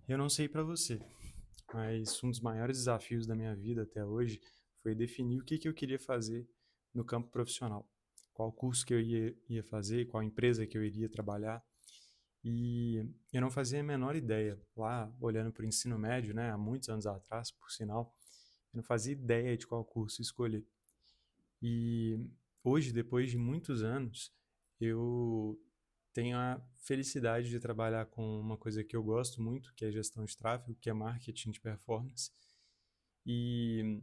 Eu não sei para você, mas um dos maiores desafios da minha vida até hoje foi definir o que que eu queria fazer no campo profissional. Qual curso que eu ia fazer, qual empresa que eu iria trabalhar. E eu não fazia a menor ideia. Lá, olhando para o ensino médio, né, há muitos anos atrás, por sinal, eu não fazia ideia de qual curso escolher. E hoje, depois de muitos anos, eu tenho a felicidade de trabalhar com uma coisa que eu gosto muito, que é gestão de tráfego, que é marketing de performance, e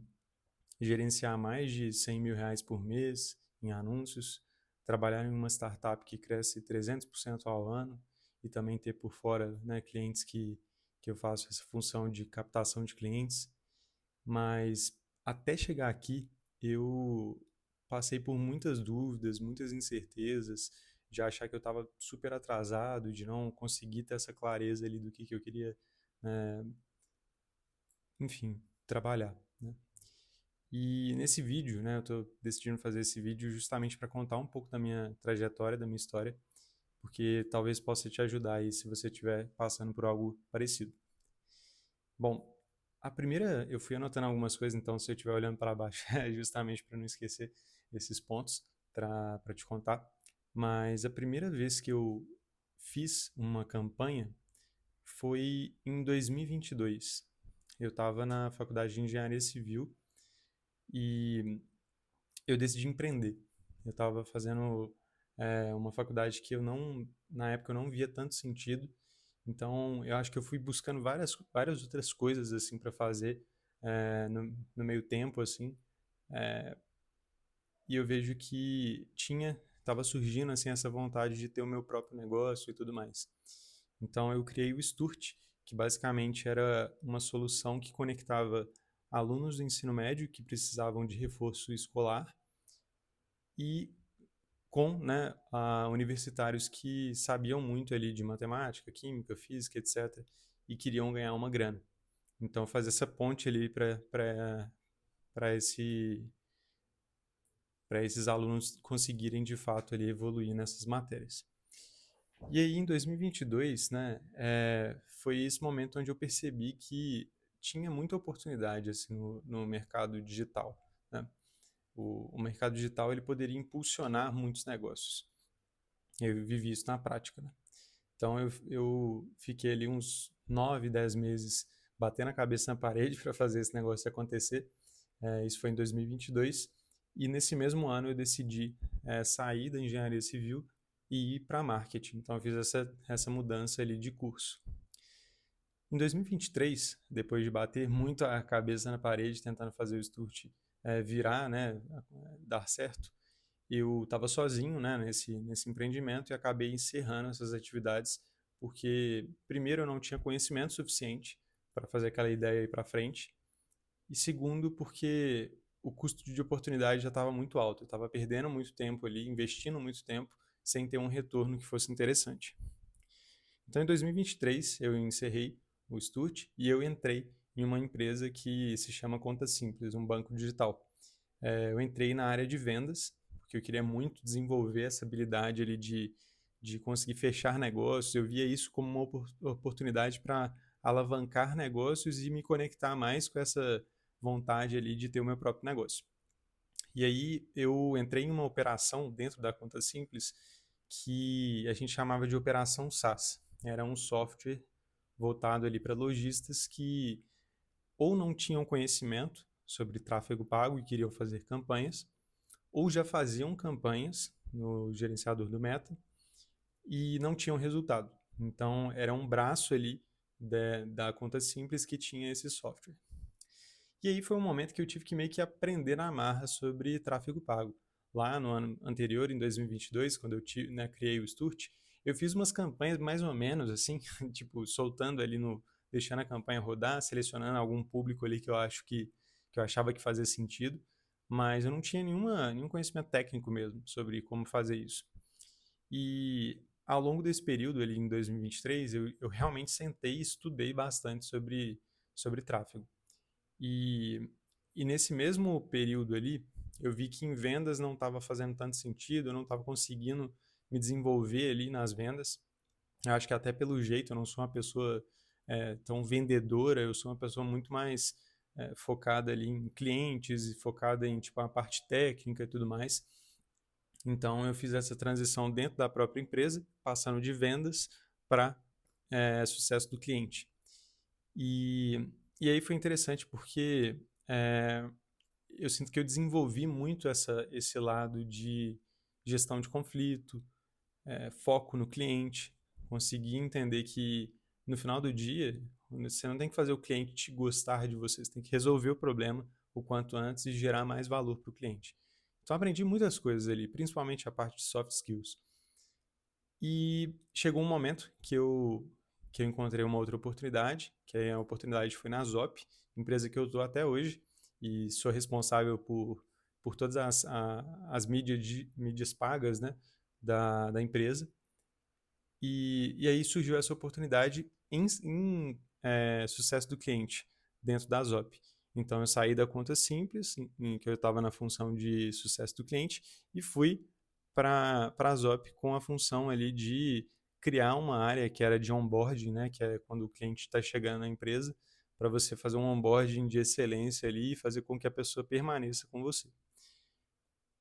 gerenciar mais de R$ 100.000 por mês em anúncios, trabalhar em uma startup que cresce 300% ao ano e também ter por fora, né, clientes que eu faço essa função de captação de clientes. Mas até chegar aqui, eu passei por muitas dúvidas, muitas incertezas, de achar que eu estava super atrasado, de não conseguir ter essa clareza ali do que eu queria, né, enfim, trabalhar, né? E nesse vídeo, né, eu estou decidindo fazer esse vídeo justamente para contar um pouco da minha trajetória, da minha história, porque talvez possa te ajudar aí se você estiver passando por algo parecido. Bom, a primeira, eu fui anotando algumas coisas, então se eu estiver olhando para baixo é justamente para não esquecer esses pontos para te contar. Mas a primeira vez que eu fiz uma campanha foi em 2022. Eu estava na faculdade de engenharia civil e eu decidi empreender. Eu estava fazendo uma faculdade que eu não, na época eu não via tanto sentido. Então eu acho que eu fui buscando várias outras coisas assim para fazer no meio tempo assim. É, e eu vejo que estava surgindo assim essa vontade de ter o meu próprio negócio e tudo mais. Então eu criei o Sturt, que basicamente era uma solução que conectava alunos do ensino médio que precisavam de reforço escolar e com, né, universitários que sabiam muito ali de matemática, química, física, etc. e queriam ganhar uma grana. Então fazer essa ponte ali para esses alunos conseguirem de fato ali evoluir nessas matérias. E aí em 2022, né, foi esse momento onde eu percebi que tinha muita oportunidade assim no mercado digital, né? O mercado digital ele poderia impulsionar muitos negócios. Eu vivi isso na prática, né? Então eu fiquei ali uns 9, 10 meses batendo a cabeça na parede para fazer esse negócio acontecer. Isso foi em 2022. E nesse mesmo ano eu decidi sair da engenharia civil e ir para marketing. Então eu fiz essa mudança ali de curso. Em 2023, depois de bater muito a cabeça na parede tentando fazer o Sturt virar, né, dar certo, eu estava sozinho, né, nesse empreendimento e acabei encerrando essas atividades porque, primeiro, eu não tinha conhecimento suficiente para fazer aquela ideia ir para frente e, segundo, porque o custo de oportunidade já estava muito alto. Eu estava perdendo muito tempo ali, investindo muito tempo, sem ter um retorno que fosse interessante. Então, em 2023, eu encerrei o Sturt e eu entrei em uma empresa que se chama Conta Simples, um banco digital. Eu entrei na área de vendas, porque eu queria muito desenvolver essa habilidade ali de conseguir fechar negócios. Eu via isso como uma oportunidade para alavancar negócios e me conectar mais com essa vontade ali de ter o meu próprio negócio. E aí eu entrei em uma operação dentro da Conta Simples que a gente chamava de operação SaaS. Era um software voltado ali para lojistas que ou não tinham conhecimento sobre tráfego pago e queriam fazer campanhas, ou já faziam campanhas no gerenciador do Meta e não tinham resultado. Então era um braço ali da Conta Simples que tinha esse software. E aí foi um momento que eu tive que meio que aprender na marra sobre tráfego pago. Lá no ano anterior, em 2022, quando né, criei o Sturt, eu fiz umas campanhas mais ou menos assim, tipo, soltando ali deixando a campanha rodar, selecionando algum público ali que eu achava que fazia sentido, mas eu não tinha nenhum conhecimento técnico mesmo sobre como fazer isso. E ao longo desse período ali em 2023, eu realmente sentei e estudei bastante sobre tráfego. E, e nesse mesmo período ali, eu vi que em vendas não estava fazendo tanto sentido, eu não estava conseguindo me desenvolver ali nas vendas. Eu acho que até pelo jeito, eu não sou uma pessoa tão vendedora, eu sou uma pessoa muito mais focada ali em clientes e focada em tipo a parte técnica e tudo mais. Então eu fiz essa transição dentro da própria empresa, passando de vendas para sucesso do cliente. E, e aí foi interessante porque é, eu sinto que eu desenvolvi muito esse lado de gestão de conflito, foco no cliente, conseguir entender que no final do dia você não tem que fazer o cliente te gostar de você, você tem que resolver o problema o quanto antes e gerar mais valor para o cliente. Então aprendi muitas coisas ali, principalmente a parte de soft skills. E chegou um momento que eu encontrei uma outra oportunidade, que a oportunidade foi na Zop, empresa que eu estou até hoje, e sou responsável por todas as mídias pagas, né, da empresa. E aí surgiu essa oportunidade em sucesso do cliente dentro da Zop. Então eu saí da conta simples, em que eu estava na função de sucesso do cliente, e fui para a Zop com a função ali de criar uma área que era de onboarding, né, que é quando o cliente está chegando na empresa, para você fazer um onboarding de excelência ali e fazer com que a pessoa permaneça com você.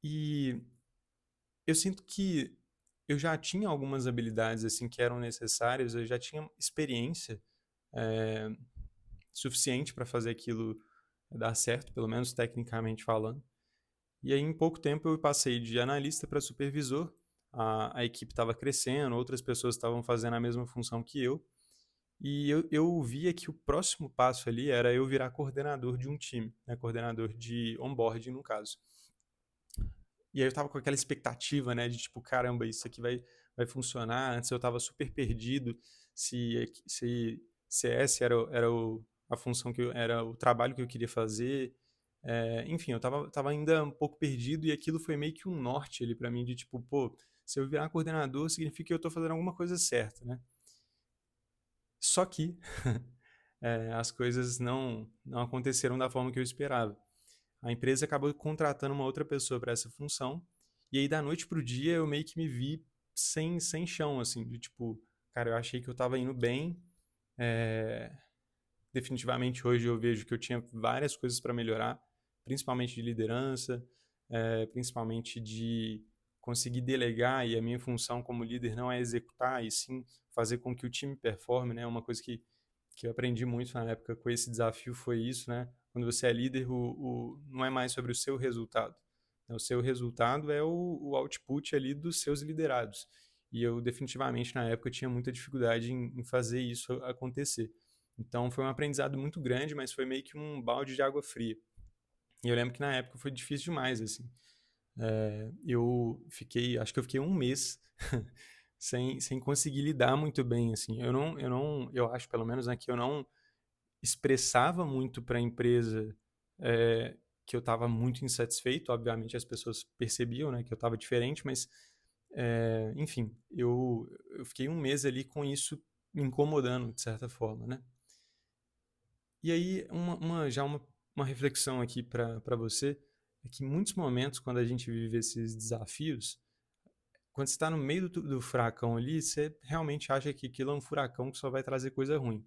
E eu sinto que eu já tinha algumas habilidades assim que eram necessárias, eu já tinha experiência é, suficiente para fazer aquilo dar certo, pelo menos tecnicamente falando. E aí, em pouco tempo, eu passei de analista para supervisor. A equipe estava crescendo, outras pessoas estavam fazendo a mesma função que eu. E eu via que o próximo passo ali era eu virar coordenador de um time, né? Coordenador de onboarding, no caso. E aí eu tava com aquela expectativa, né, de tipo, caramba, isso aqui vai funcionar. Antes eu tava super perdido se CS era a função era o trabalho que eu queria fazer. Enfim, eu tava ainda um pouco perdido e aquilo foi meio que um norte ali para mim de tipo, pô, se eu virar coordenador significa que eu tô fazendo alguma coisa certa, né? Só que as coisas não aconteceram da forma que eu esperava. A empresa acabou contratando uma outra pessoa para essa função. E aí, da noite pro dia, eu meio que me vi sem chão, assim, de tipo, cara, eu achei que eu tava indo bem. É, Definitivamente hoje eu vejo que eu tinha várias coisas para melhorar, principalmente de liderança, principalmente de conseguir delegar. E a minha função como líder não é executar, e sim fazer com que o time performe, né? Uma coisa que eu aprendi muito na época com esse desafio foi isso, né? Quando você é líder, não é mais sobre o seu resultado. O seu resultado é o output ali dos seus liderados. E eu definitivamente na época tinha muita dificuldade em fazer isso acontecer. Então foi um aprendizado muito grande, mas foi meio que um balde de água fria. E eu lembro que na época foi difícil demais, assim. Acho que eu fiquei um mês sem conseguir lidar muito bem, assim. Eu acho pelo menos, né, que eu não expressava muito para a empresa que eu estava muito insatisfeito. Obviamente as pessoas percebiam, né, que eu estava diferente, mas enfim, eu fiquei um mês ali com isso me incomodando de certa forma, né? E aí uma reflexão aqui para você é que em muitos momentos quando a gente vive esses desafios, quando você está no meio do furacão ali, você realmente acha que aquilo é um furacão que só vai trazer coisa ruim.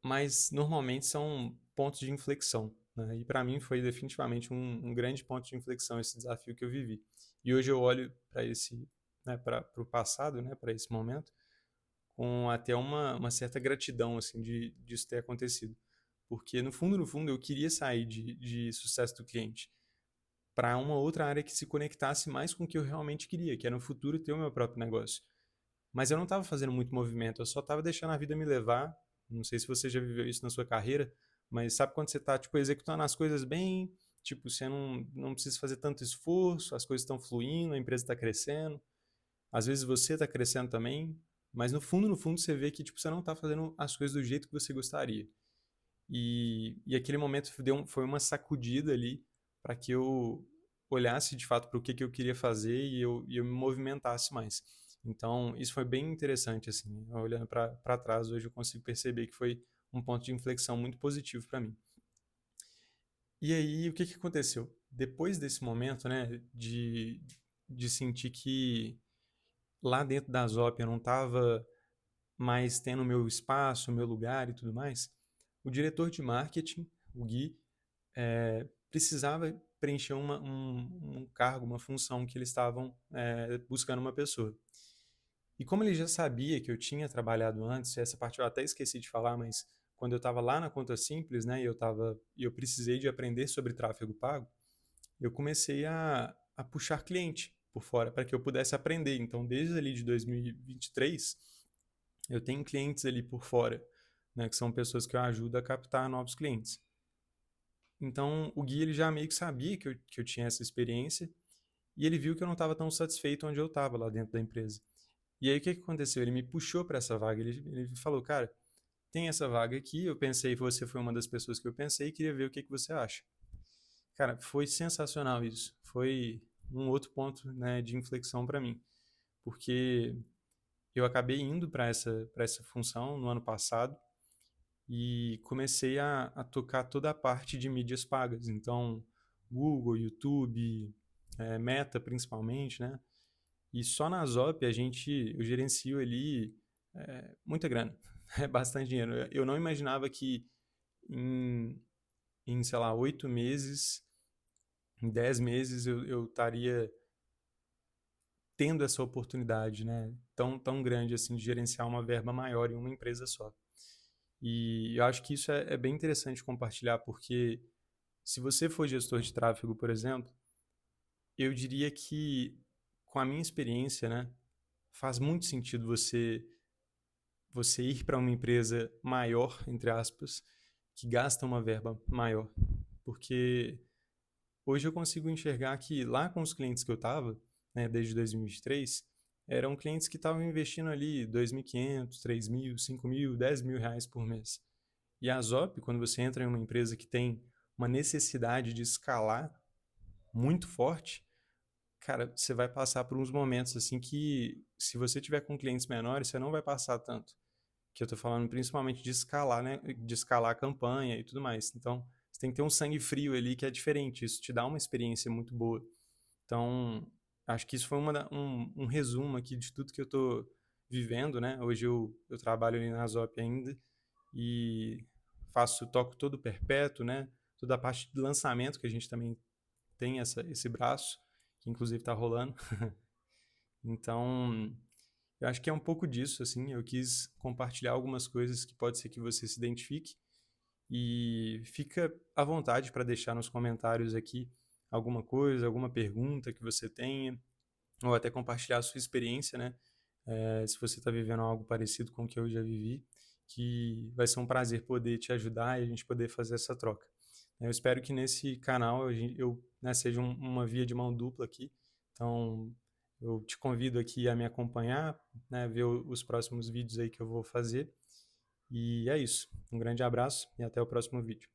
Mas normalmente são pontos de inflexão, né? E para mim foi definitivamente um grande ponto de inflexão esse desafio que eu vivi. E hoje eu olho para esse, né, para o passado, né, para esse momento, com até uma certa gratidão assim disso ter acontecido, porque no fundo eu queria sair de sucesso do cliente para uma outra área que se conectasse mais com o que eu realmente queria, que era no futuro ter o meu próprio negócio. Mas eu não estava fazendo muito movimento, eu só estava deixando a vida me levar. Não sei se você já viveu isso na sua carreira, mas sabe quando você está tipo, executando as coisas bem, tipo, você não precisa fazer tanto esforço, as coisas estão fluindo, a empresa está crescendo, às vezes você está crescendo também, mas no fundo você vê que tipo, você não está fazendo as coisas do jeito que você gostaria. E aquele momento foi uma sacudida ali para que eu olhasse de fato para o que eu queria fazer e eu me movimentasse mais. Então, isso foi bem interessante, assim, olhando para trás, hoje eu consigo perceber que foi um ponto de inflexão muito positivo para mim. E aí, o que aconteceu? Depois desse momento, né, de sentir que lá dentro da Zop eu não estava mas tendo o meu espaço, o meu lugar e tudo mais, o diretor de marketing, o Gui, precisava preencher um cargo, uma função que eles estavam buscando uma pessoa. E como ele já sabia que eu tinha trabalhado antes, essa parte eu até esqueci de falar, mas quando eu estava lá na Conta Simples, né, e eu precisei de aprender sobre tráfego pago, eu comecei a puxar cliente por fora para que eu pudesse aprender. Então, desde ali de 2023, eu tenho clientes ali por fora, né, que são pessoas que eu ajudo a captar novos clientes. Então, o Gui ele já meio que sabia que eu tinha essa experiência e ele viu que eu não estava tão satisfeito onde eu estava lá dentro da empresa. E aí, o que aconteceu? Ele me puxou para essa vaga. Ele falou, cara, tem essa vaga aqui. Eu pensei, você foi uma das pessoas que eu pensei e queria ver o que você acha. Cara, foi sensacional isso. Foi um outro ponto, né, de inflexão para mim, porque eu acabei indo para essa função no ano passado e comecei a tocar toda a parte de mídias pagas. Então, Google, YouTube, Meta principalmente, né? E só na Zop eu gerencio ali muita grana, é bastante dinheiro. Eu não imaginava que em, sei lá, 8 meses, em 10 meses eu estaria tendo essa oportunidade, né? Tão grande assim de gerenciar uma verba maior em uma empresa só. E eu acho que isso é bem interessante compartilhar, porque se você for gestor de tráfego, por exemplo, eu diria que com a minha experiência, né, faz muito sentido você ir para uma empresa maior, entre aspas, que gasta uma verba maior. Porque hoje eu consigo enxergar que lá com os clientes que eu estava, né, desde 2023, eram clientes que estavam investindo ali 2.500, 3.000, 5.000, 10.000 reais por mês. E a Zop, quando você entra em uma empresa que tem uma necessidade de escalar muito forte, cara, você vai passar por uns momentos assim que, se você tiver com clientes menores, você não vai passar tanto. Que eu tô falando principalmente de escalar, né? De escalar a campanha e tudo mais. Então, você tem que ter um sangue frio ali que é diferente. Isso te dá uma experiência muito boa. Então, acho que isso foi um resumo aqui de tudo que eu tô vivendo, né? Hoje eu trabalho ali na Zop ainda e toco todo o perpétuo, né? Toda a parte de lançamento que a gente também tem esse braço, que inclusive está rolando. Então, eu acho que é um pouco disso, assim. Eu quis compartilhar algumas coisas que pode ser que você se identifique. E fica à vontade para deixar nos comentários aqui alguma coisa, alguma pergunta que você tenha, ou até compartilhar a sua experiência, né? Se você está vivendo algo parecido com o que eu já vivi, que vai ser um prazer poder te ajudar e a gente poder fazer essa troca. Eu espero que nesse canal né, seja uma via de mão dupla aqui. Então, eu te convido aqui a me acompanhar, né, ver os próximos vídeos aí que eu vou fazer. E é isso. Um grande abraço e até o próximo vídeo.